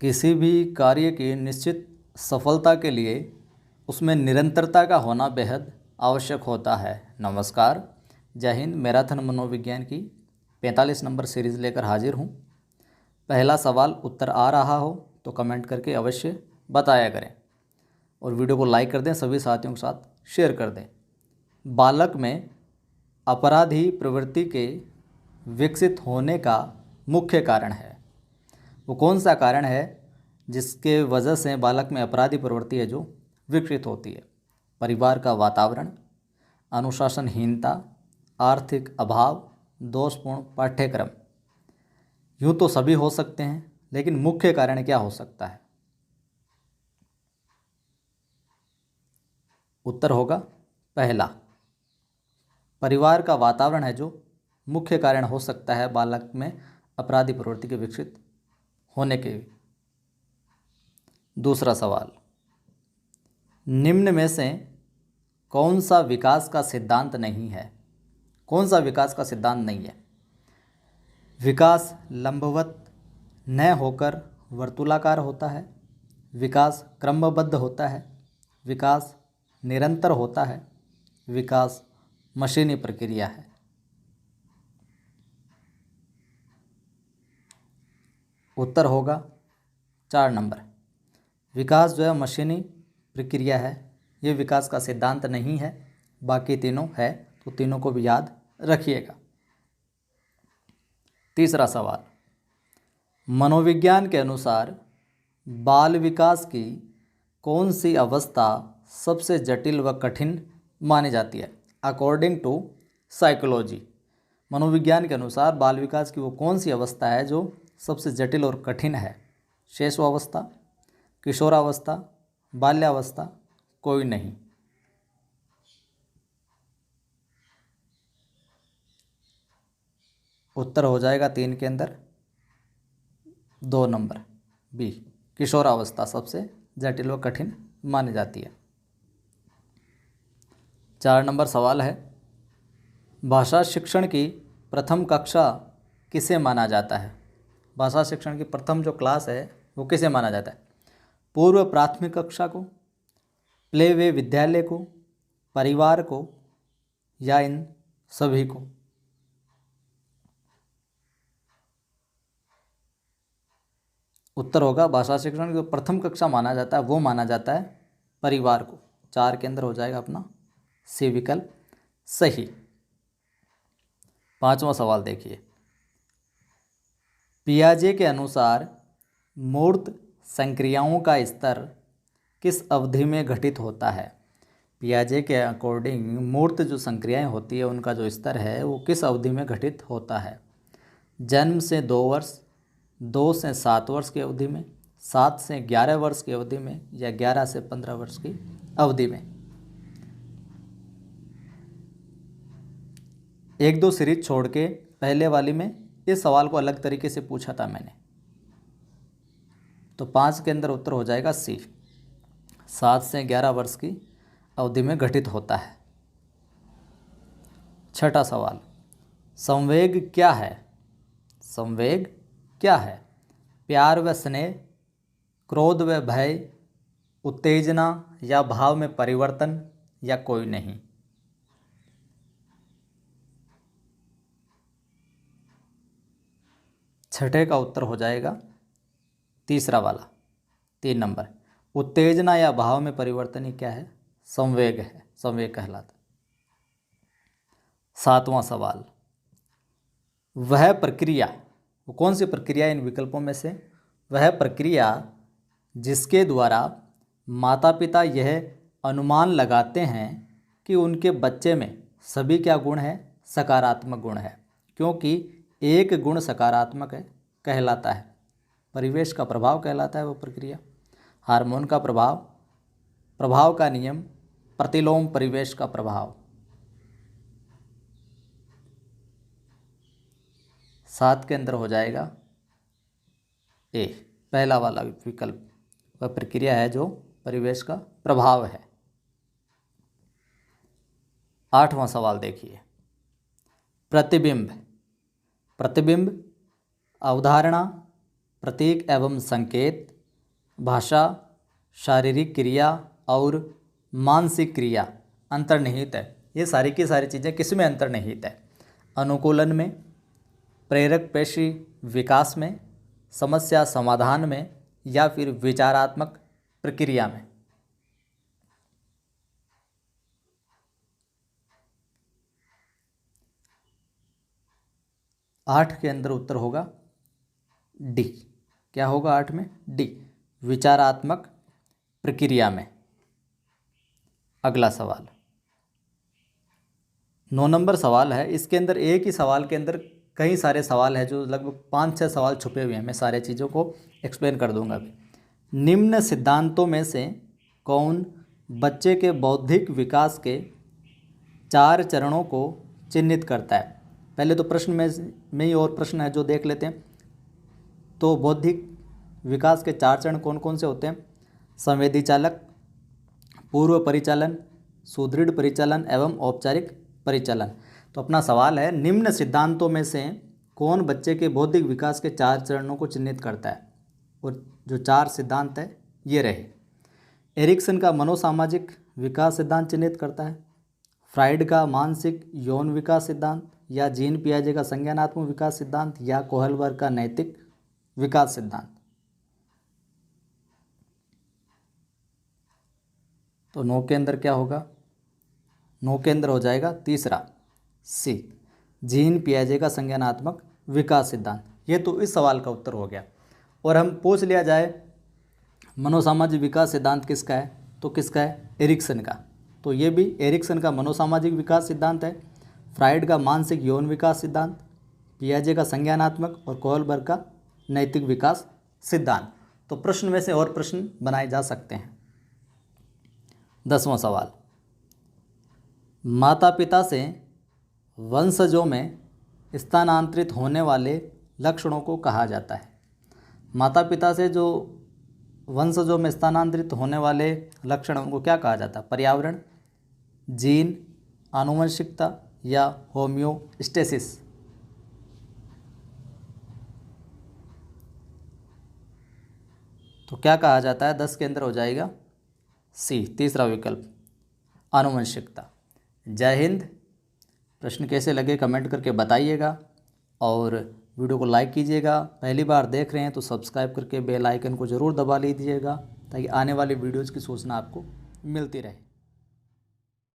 किसी भी कार्य की निश्चित सफलता के लिए उसमें निरंतरता का होना बेहद आवश्यक होता है। नमस्कार, जय हिंद। मैराथन मनोविज्ञान की 45 नंबर सीरीज़ लेकर हाजिर हूँ। पहला सवाल उत्तर आ रहा हो तो कमेंट करके अवश्य बताया करें और वीडियो को लाइक कर दें, सभी साथियों के साथ शेयर कर दें। बालक में अपराधी प्रवृत्ति के विकसित होने का मुख्य कारण है। वो कौन सा कारण है जिसके वजह से बालक में अपराधी प्रवृत्ति है जो विकसित होती है? परिवार का वातावरण, अनुशासनहीनता, आर्थिक अभाव, दोषपूर्ण पाठ्यक्रम। यूँ तो सभी हो सकते हैं, लेकिन मुख्य कारण क्या हो सकता है? उत्तर होगा पहला, परिवार का वातावरण है जो मुख्य कारण हो सकता है बालक में अपराधी प्रवृत्ति के विकसित होने के। दूसरा सवाल, निम्न में से कौन सा विकास का सिद्धांत नहीं है? कौन सा विकास का सिद्धांत नहीं है? विकास लंबवत न होकर वर्तुलाकार होता है, विकास क्रमबद्ध होता है, विकास निरंतर होता है, विकास मशीनी प्रक्रिया है। उत्तर होगा 4 नंबर। विकास जो है मशीनी प्रक्रिया है, ये विकास का सिद्धांत नहीं है। बाकी तीनों है, तो तीनों को भी याद रखिएगा। तीसरा सवाल, मनोविज्ञान के अनुसार बाल विकास की कौन सी अवस्था सबसे जटिल व कठिन मानी जाती है? अकॉर्डिंग टू साइकोलॉजी, मनोविज्ञान के अनुसार बाल विकास की वो कौन सी अवस्था है जो सबसे जटिल और कठिन है? शैशवावस्था, किशोरावस्था, बाल्यावस्था, कोई नहीं। उत्तर हो जाएगा 3 के अंदर 2 नंबर बी, किशोरावस्था सबसे जटिल व कठिन मानी जाती है। 4 नंबर सवाल है, भाषा शिक्षण की प्रथम कक्षा किसे माना जाता है? भाषा शिक्षण की प्रथम जो क्लास है वो किसे माना जाता है? पूर्व प्राथमिक कक्षा को, प्ले वे विद्यालय को, परिवार को, या इन सभी को? उत्तर होगा भाषा शिक्षण की जो प्रथम कक्षा माना जाता है वो माना जाता है परिवार को। 4 के अंदर हो जाएगा अपना सी विकल्प सही। 5वां सवाल देखिए, पियाजे के अनुसार मूर्त संक्रियाओं का स्तर किस अवधि में घटित होता है? पियाजे के अकॉर्डिंग मूर्त जो संक्रियाएं होती है उनका जो स्तर है वो किस अवधि में घटित होता है? जन्म से 2 वर्ष, 2 से 7 वर्ष की अवधि में, 7 से 11 वर्ष की अवधि में, या 11 से 15 वर्ष की अवधि में? 1-2 सीरीज छोड़ के पहले वाली में इस सवाल को अलग तरीके से पूछा था मैंने, तो 5 के अंदर उत्तर हो जाएगा सी, 7 से 11 वर्ष की अवधि में घटित होता है। 6ठा सवाल, संवेग क्या है? संवेग क्या है? प्यार व स्नेह, क्रोध व भय, उत्तेजना या भाव में परिवर्तन, या कोई नहीं? छठे का उत्तर हो जाएगा तीसरा वाला, 3 नंबर। उत्तेजना या भाव में परिवर्तन ही क्या है? संवेग है, संवेग कहलाता है। 7वां सवाल, वह प्रक्रिया, वो कौन सी प्रक्रिया इन विकल्पों में से? वह प्रक्रिया जिसके द्वारा माता पिता यह अनुमान लगाते हैं कि उनके बच्चे में सभी क्या गुण है? सकारात्मक गुण है, क्योंकि एक गुण सकारात्मक है कहलाता है। परिवेश का प्रभाव कहलाता है वो प्रक्रिया। हार्मोन का प्रभाव, प्रभाव का नियम, प्रतिलोम परिवेश का प्रभाव। 7 के अंदर हो जाएगा ए, पहला वाला विकल्प। वह प्रक्रिया है जो परिवेश का प्रभाव है। 8वां सवाल देखिए, प्रतिबिंब। प्रतिबिंब अवधारणा प्रतीक एवं संकेत, भाषा, शारीरिक क्रिया और मानसिक क्रिया अंतर्निहित है। ये सारी की सारी चीज़ें किस में अंतर्निहित है? अनुकूलन में, प्रेरक पेशी विकास में, समस्या समाधान में, या फिर विचारात्मक प्रक्रिया में। 8 के अंदर उत्तर होगा डी। क्या होगा 8 में? डी, विचारात्मक प्रक्रिया में। अगला सवाल 9 नंबर सवाल है। इसके अंदर एक ही सवाल के अंदर कई सारे सवाल हैं, जो लगभग 5-6 सवाल छुपे हुए हैं। मैं सारे चीज़ों को एक्सप्लेन कर दूंगा अभी। निम्न सिद्धांतों में से कौन बच्चे के बौद्धिक विकास के 4 चरणों को चिन्हित करता है? पहले तो प्रश्न में ही और प्रश्न है जो देख लेते हैं। तो बौद्धिक विकास के 4 चरण कौन कौन से होते हैं? संवेदी चालक, पूर्व परिचालन, सुदृढ़ परिचालन एवं औपचारिक परिचालन। तो अपना सवाल है, निम्न सिद्धांतों में से कौन बच्चे के बौद्धिक विकास के 4 चरणों को चिन्हित करता है? और जो 4 सिद्धांत है ये रहे। एरिक्सन का मनोसामाजिक विकास सिद्धांत चिन्हित करता है, फ्राइड का मानसिक यौन विकास सिद्धांत, या जीन पियाजे का संज्ञानात्मक विकास सिद्धांत, या कोहलबर्ग का नैतिक विकास सिद्धांत। तो 9 के अंदर क्या होगा? 9 के अंदर हो जाएगा तीसरा सी, जीन पियाजे का संज्ञानात्मक विकास सिद्धांत। ये तो इस सवाल का उत्तर हो गया। और हम पूछ लिया जाए मनोसामाजिक विकास सिद्धांत किसका है, तो किसका है? एरिक्सन का। तो ये भी एरिक्सन का मनोसामाजिक विकास सिद्धांत है, फ्राइड का मानसिक यौन विकास सिद्धांत, पियाजे का संज्ञानात्मक और कोहलबर्ग का नैतिक विकास सिद्धांत। तो प्रश्न में से और प्रश्न बनाए जा सकते हैं। 10वां सवाल, माता पिता से वंशजों में स्थानांतरित होने वाले लक्षणों को कहा जाता है? माता पिता से जो वंशजों में स्थानांतरित होने वाले लक्षणों को क्या कहा जाता है? पर्यावरण, जीन, आनुवंशिकता, या होम्योस्टेसिस। तो क्या कहा जाता है? 10 के अंदर हो जाएगा सी, तीसरा विकल्प, आनुवंशिकता। जय हिंद। प्रश्न कैसे लगे कमेंट करके बताइएगा, और वीडियो को लाइक कीजिएगा। पहली बार देख रहे हैं तो सब्सक्राइब करके बेल आइकन को ज़रूर दबा लीजिएगा, ताकि आने वाली वीडियोज़ की सूचना आपको मिलती रहे।